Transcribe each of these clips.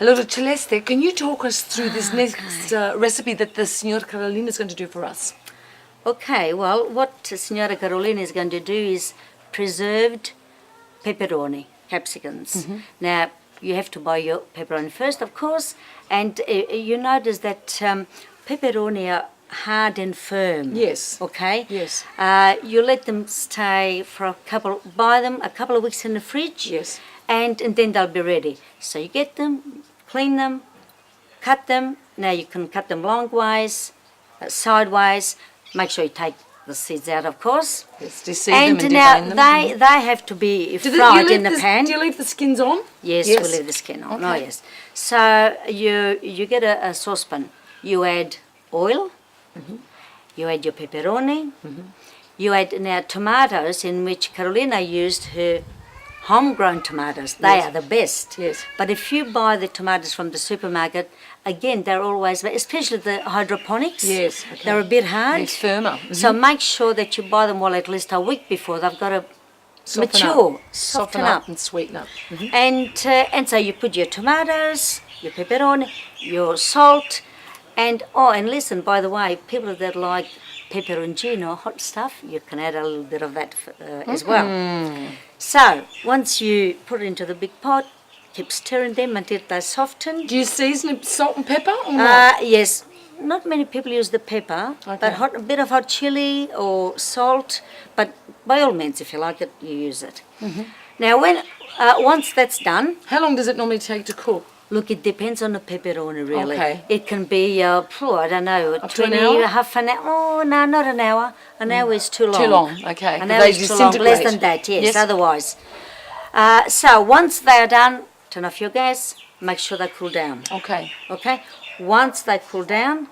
Allora, Celeste, can you talk us through this next recipe that the Signora Carolina is going to do for us? Okay, well, what Signora Carolina is going to do is preserved pepperoni, capsicums. Now, you have to buy your pepperoni first, of course, and you notice that pepperoni are hard and firm. Yes. Okay? Yes. You let them stay for buy them a couple of weeks in the fridge. Yes. And then they'll be ready. So you get them, clean them, cut them. Now you can cut them longways, sideways. Make sure you take the seeds out, of course. Yes, deseed them and and now devein them. they have to be fried in the pan. Do you leave the skins on? Yes, Yes. we leave the skin on. Okay. Oh, yes. So you get a saucepan. You add oil. You add your pepperoni. You add now tomatoes, in which Carolina used her homegrown tomatoes. They Yes. are the best. Yes. But if you buy the tomatoes from the supermarket, again, they're always, especially the hydroponics. Yes, okay. They're a bit hard. It's firmer. So make sure that you buy them at least a week before. They've got to mature, Soften up and sweeten up. and so you put your tomatoes, your pepperoni, your salt, and listen, by the way, people that like pepperoncino, hot stuff, you can add a little bit of that as well. So once you put it into the big pot, keep stirring them until they soften. Do you season it with salt and pepper or not? Yes, not many people use the pepper, Okay. but a bit of hot chili or salt. But by all means, if you like it, you use it. Now, once that's done, How long does it normally take to cook? look, it depends on the pepperoni, really. Okay. It can be, I don't know, Up to an hour? half an hour. Oh, no, not an hour. An hour is too long. Too long, okay. An But hour they is too long. Less disintegrate. than that, yes, Yes. otherwise. So once they are done, turn off your gas, make sure they cool down. Okay. Okay? Once they cool down,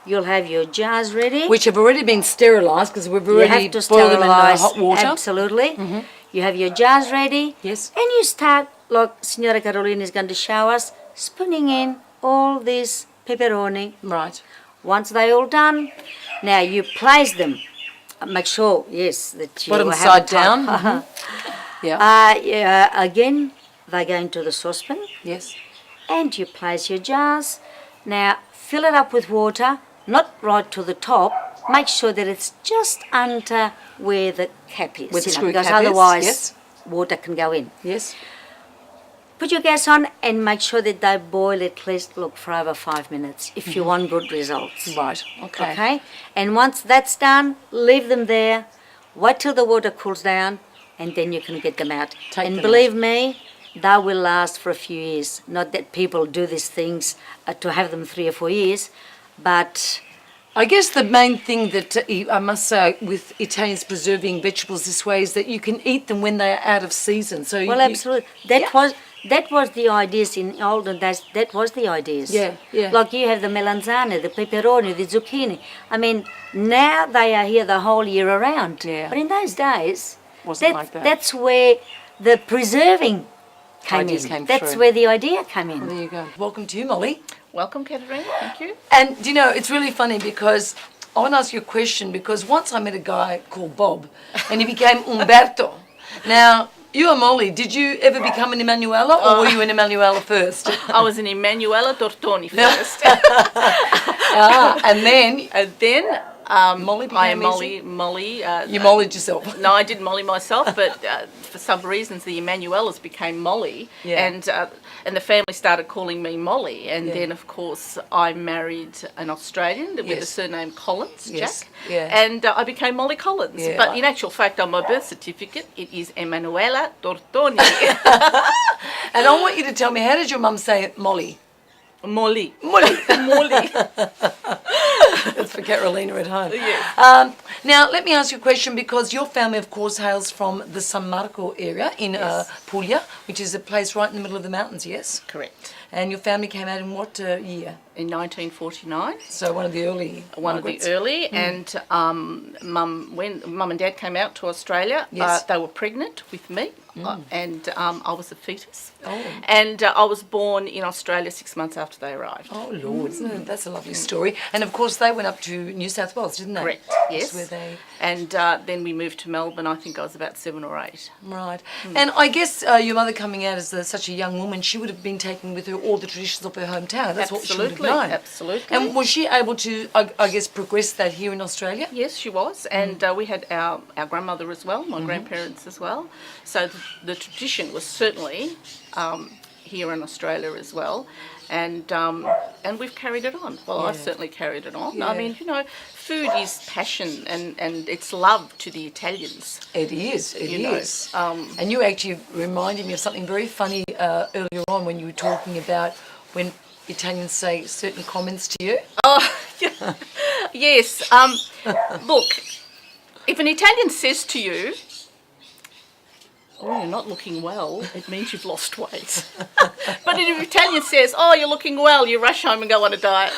you'll have your jars ready. Which have already been sterilised because we've you already have to boiled them in the sterilise. hot water. Absolutely. You have your jars ready. Yes. And you start, like Signora Carolina is going to show us, spooning in all this pepperoni. Right. Once they're all done, now you place them. Make sure, yes, that you Bottom have side it tight. down. Yeah. Again, they go into the saucepan. Yes. And you place your jars. Now fill it up with water, not right to the top. Make sure that it's just under where the cap is, Where the screw because cap is, otherwise yes. water can go in. Yes. Put your gas on and make sure that they boil at least, for over 5 minutes if you want good results. Right. Okay. Okay? And once that's done, leave them there, wait till the water cools down, and then you can get them out. Take and them believe me, they will last for a few years. Not that people do these things to have them 3 or 4 years, but I guess the main thing that I must say with Italians preserving vegetables this way is that you can eat them when they are out of season. So well, absolutely. That was the ideas in olden days. That was the ideas. Yeah, yeah. Like you have the melanzane, the pepperoni, the zucchini. I mean, now they are here the whole year around. Yeah. But in those days, Wasn't like that. That's where the preserving Ideas came That's through. where the idea came in. There you go. Welcome to you, Molly. Welcome, Caterina. Thank you. And do you know, it's really funny because I want to ask you a question because once I met a guy called Bob and he became Umberto. Now, you and Molly, did you ever become an Emanuela or were you an Emanuela first? I was an Emanuela Tortoni first. And then Molly became I am easy? Molly. You mollied yourself. No, I didn't molly myself, but for some reasons the Emanuelas became Molly, Yeah. and the family started calling me Molly, and Yeah. then of course I married an Australian with the Yes. surname Collins, Yes, Jack, yeah. and I became Molly Collins. Yeah. But in actual fact, on my birth certificate, it is Emanuela Tortoni. And I want you to tell me, how did your mum say it, Molly? Molly. Molly. Molly. That's for Carolina at home. Yes. Now, let me ask you a question because your family, of course, hails from the San Marco area in Puglia, which is a place right in the middle of the mountains, yes? Correct. And your family came out in what year? in 1949. So one of the early One of the migrants. early, and when Mum and Dad came out to Australia, Yes. they were pregnant with me, and I was a fetus. Oh. And I was born in Australia 6 months after they arrived. Oh, Lord, isn't it? That's a lovely story. And, of course, they went up to New South Wales, didn't they? Correct, yes. That's where they... And then we moved to Melbourne. I think I was about 7 or 8. Right. And I guess your mother coming out as such a young woman, she would have been taking with her all the traditions of her hometown. That's what she would have known. Absolutely. And was she able to, I guess, progress that here in Australia? Yes, she was. And we had our grandmother as well, my grandparents as well. So the tradition was certainly here in Australia as well. And we've carried it on. Well, I've certainly carried it on. Yeah. I mean, food is passion and it's love to the Italians. It is, it You know, is. And you actually reminded me of something very funny earlier on when you were talking about when Italians say certain comments to you. Oh, yes. Look, if an Italian says to you, "Oh, you're not looking well," it means you've lost weight. But if an Italian says, "Oh, you're looking well," you rush home and go on a diet.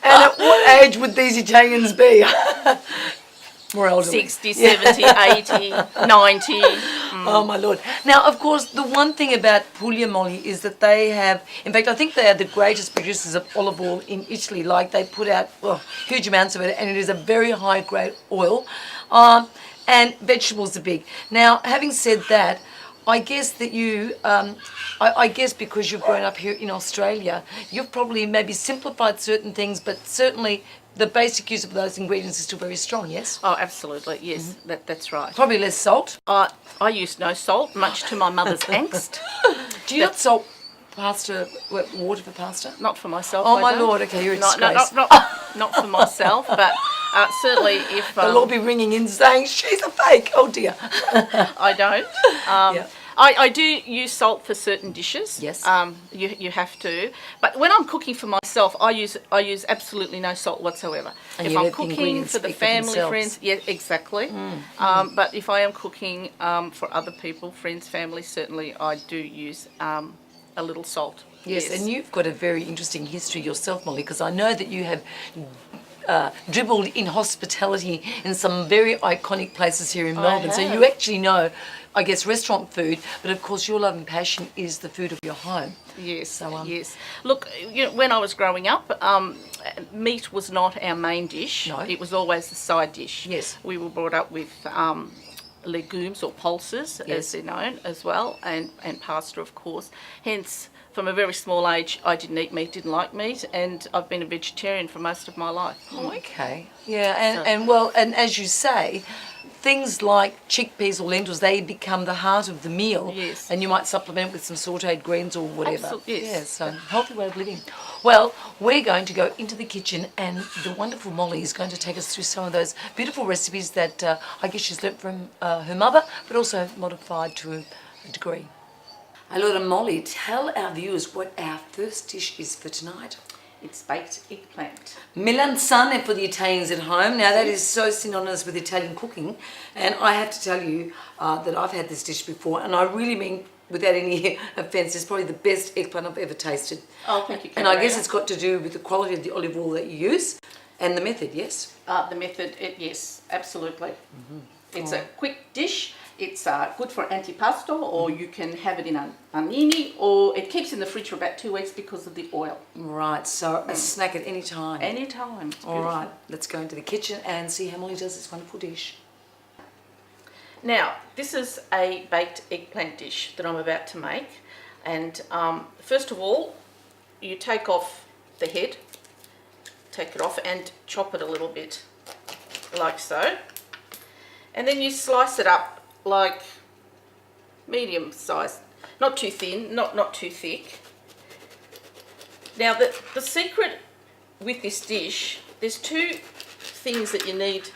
And at what age would these Italians be? More elderly. 60, 70, 80, 90. Oh, my Lord. Now, of course, the one thing about Puglia, Molly, is that they have, in fact, I think they are the greatest producers of olive oil in Italy. Like, they put out huge amounts of it, and it is a very high-grade oil. And vegetables are big. Now, having said that, I guess that you, I guess because you've grown up here in Australia, you've probably maybe simplified certain things, but certainly the basic use of those ingredients is still very strong, yes? Oh, absolutely. Yes, that's right. Probably less salt. I used no salt, much to my mother's angst. Do you not salt pasta, water for pasta? Not for myself. Oh, I my don't. Lord, okay, you're a No, disgrace. not for myself, but certainly if They'll all be ringing in saying, she's a fake. Oh, dear. I don't. Yeah. I do use salt for certain dishes. Yes. You have to. But when I'm cooking for myself, I use absolutely no salt whatsoever. And if you I'm let the cooking ingredients for the speak for family, themselves. friends, yeah, exactly. But if I am cooking for other people, friends, family, certainly I do use a little salt. Yes, and you've got a very interesting history yourself, Molly, because I know that you have dribbled in hospitality in some very iconic places here in Melbourne. So have. you actually know, I guess, restaurant food, but of course your love and passion is the food of your home. Yes, So, yes. Look, when I was growing up, meat was not our main dish. No. It was always the side dish. Yes. We were brought up with legumes or pulses, Yes. as they're known, as well, and pasta, of course. Hence, from a very small age, I didn't eat meat, didn't like meat, and I've been a vegetarian for most of my life. Oh, okay. Yeah, and as you say, things like chickpeas or lentils, they become the heart of the meal. Yes. And you might supplement with some sautéed greens or whatever. Absolutely, yes. Yeah, so healthy way of living. Well, we're going to go into the kitchen and the wonderful Molly is going to take us through some of those beautiful recipes that I guess she's learnt from her mother, but also modified to a degree. Allora Molly, tell our viewers what our first dish is for tonight. It's baked eggplant. Melanzane for the Italians at home. Now that is so synonymous with Italian cooking, and I have to tell you that I've had this dish before, and I really mean, without any offence, it's probably the best eggplant I've ever tasted. Oh, thank you, And I guess Caterina. it's got to do with the quality of the olive oil that you use and the method, yes? The method, yes, absolutely. It's a quick dish. It's good for antipasto, or you can have it in a panini, or it keeps in the fridge for about 2 weeks because of the oil. Right, so a snack at any time. Anytime. It's All beautiful. right, let's go into the kitchen and see how Molly does this wonderful dish. Now, this is a baked eggplant dish that I'm about to make. And first of all, you take off the head, take it off and chop it a little bit, like so. And then you slice it up like medium size, not too thin, not too thick. Now the secret with this dish, there's two things that you need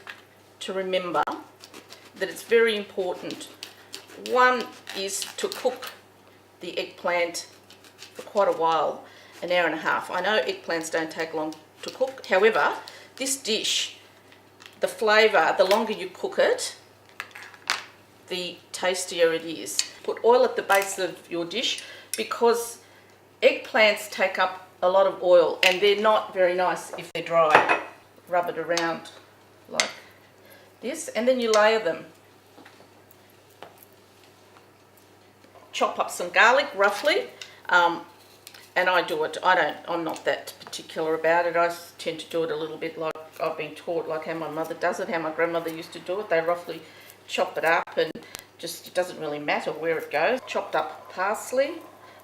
to remember that it's very important. One is to cook the eggplant for quite a while, an hour and a half. I know eggplants don't take long to cook. However, this dish, the flavour, the longer you cook it, the tastier it is. Put oil at the base of your dish because eggplants take up a lot of oil, and they're not very nice if they're dry. Rub it around like this, and then you layer them. Chop up some garlic roughly, and I do it. I'm not that particular about it. I tend to do it a little bit like I've been taught, like how my mother does it, how my grandmother used to do it. They roughly chop it up, and just it doesn't really matter where it goes. Chopped up parsley,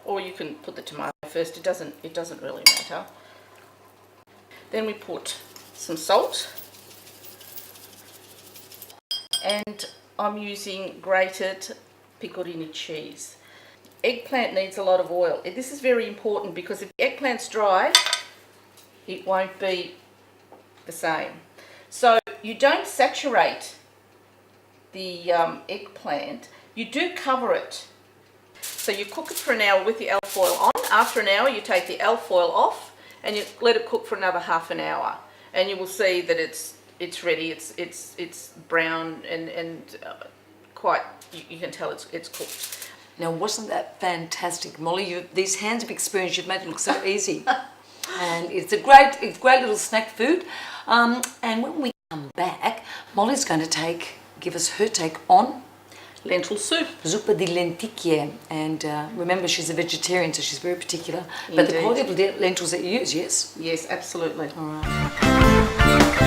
or you can put the tomato first. It doesn't really matter. Then we put some salt, and I'm using grated pecorino cheese. Eggplant needs a lot of oil. This is very important because if the eggplant's dry, it won't be the same. So you don't saturate the eggplant, you do cover it. So you cook it for an hour with the alfoil on. After an hour you take the alfoil off and you let it cook for another half an hour, and you will see that it's ready. It's brown and quite, you can tell it's cooked. Now, wasn't that fantastic, Molly? These hands of experience, you've made it look so easy. And it's a great little snack food. And when we come back, Molly's going to give us her take on Lentil soup. Zuppa di lenticchie. And remember, she's a vegetarian, so she's very particular. But the Indeed. quality of the lentils that you use, yes? Yes, absolutely. All right.